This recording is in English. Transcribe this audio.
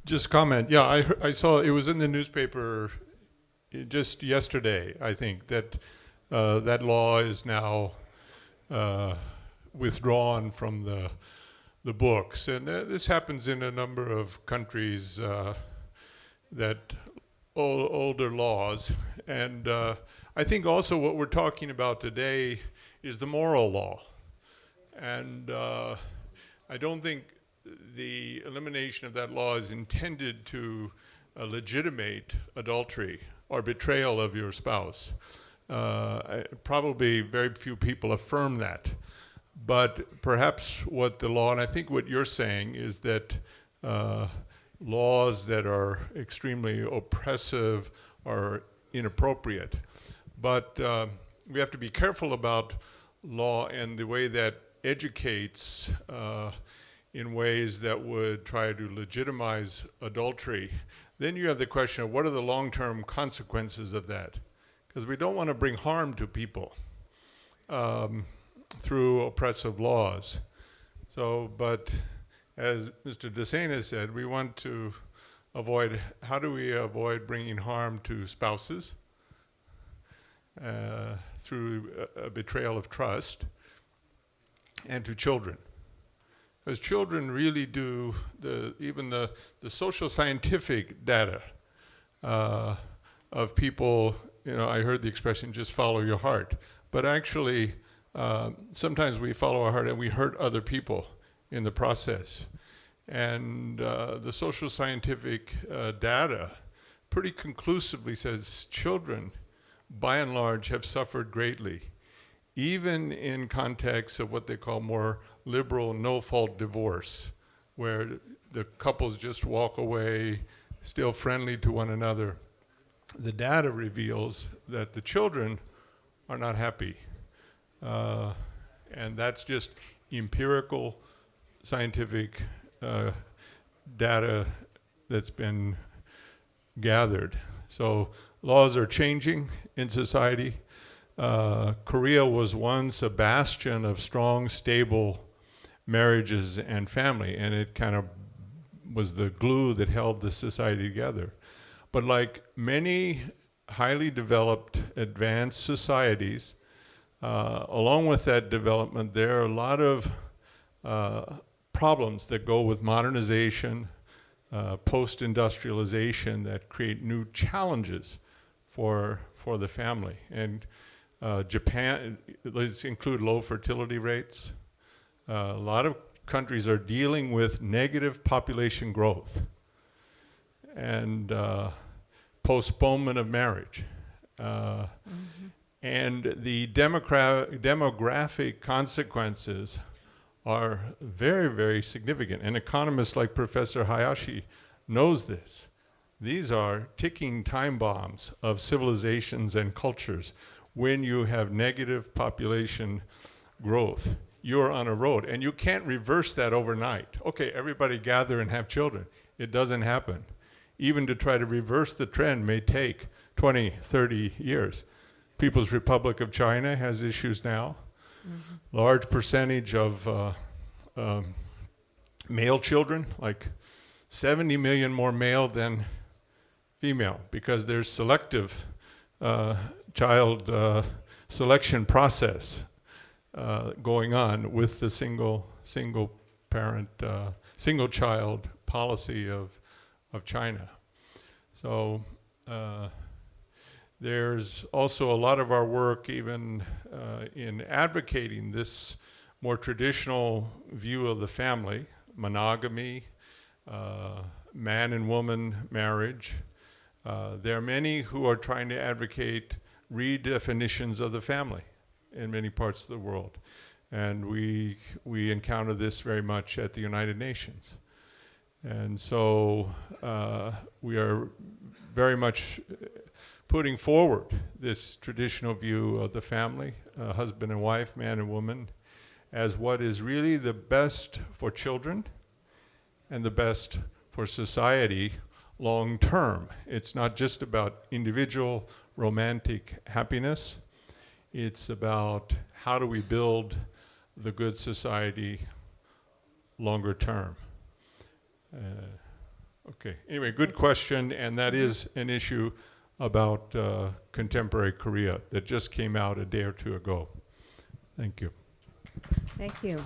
Just comment. Yeah, I saw it was in the newspaper just yesterday, I think, that that law is now uh, withdrawn from the books. And this happens in a number of countries that older laws. And I think also what we're talking about today is the moral law. And I don't think the elimination of that law is intended to legitimate adultery or betrayal of your spouse. Probably very few people affirm that. But perhaps what the law, and I think what you're saying is that laws that are extremely oppressive are inappropriate. But we have to be careful about law and the way that educates in ways that would try to legitimize adultery. Then you have the question of what are the long-term consequences of that? Because we don't want to bring harm to people through oppressive laws. So, but as Mr. Desena said, we want to avoid, how do we avoid bringing harm to spouses through a betrayal of trust, and to children? Because children really do, even the social scientific data of people, I heard the expression, just follow your heart. But actually, sometimes we follow our heart and we hurt other people in the process. And the social scientific data pretty conclusively says children, by and large, have suffered greatly, even in contexts of what they call more liberal no-fault divorce, where the couples just walk away, still friendly to one another. The data reveals that the children are not happy. And that's just empirical scientific data that's been gathered. So laws are changing in society. Korea was once a bastion of strong, stable marriages and family, and it kind of was the glue that held the society together. But like many highly developed, advanced societies, along with that development, there are a lot of problems that go with modernization, post-industrialization, that create new challenges for the family. And Japan, let's include low fertility rates. A lot of countries are dealing with negative population growth and postponement of marriage. And the demographic consequences are very, very significant. And economists like Professor Hayashi knows this. These are ticking time bombs of civilizations and cultures. When you have negative population growth, you're on a road, and you can't reverse that overnight. Okay, everybody gather and have children. It doesn't happen. Even to try to reverse the trend may take 20, 30 years. People's Republic of China has issues now. Mm-hmm. Large percentage of male children, like 70 million more male than female, because there's selective child selection process going on with the single parent, single child policy of China. So there's also a lot of our work even in advocating this more traditional view of the family, monogamy, man and woman marriage. There are many who are trying to advocate redefinitions of the family in many parts of the world. And we encounter this very much at the United Nations. And so we are very much putting forward this traditional view of the family, husband and wife, man and woman, as what is really the best for children and the best for society long term. It's not just about individual romantic happiness. It's about how do we build the good society longer term. Okay. Anyway, good question, and that is an issue about contemporary Korea that just came out a day or two ago. Thank you. Thank you.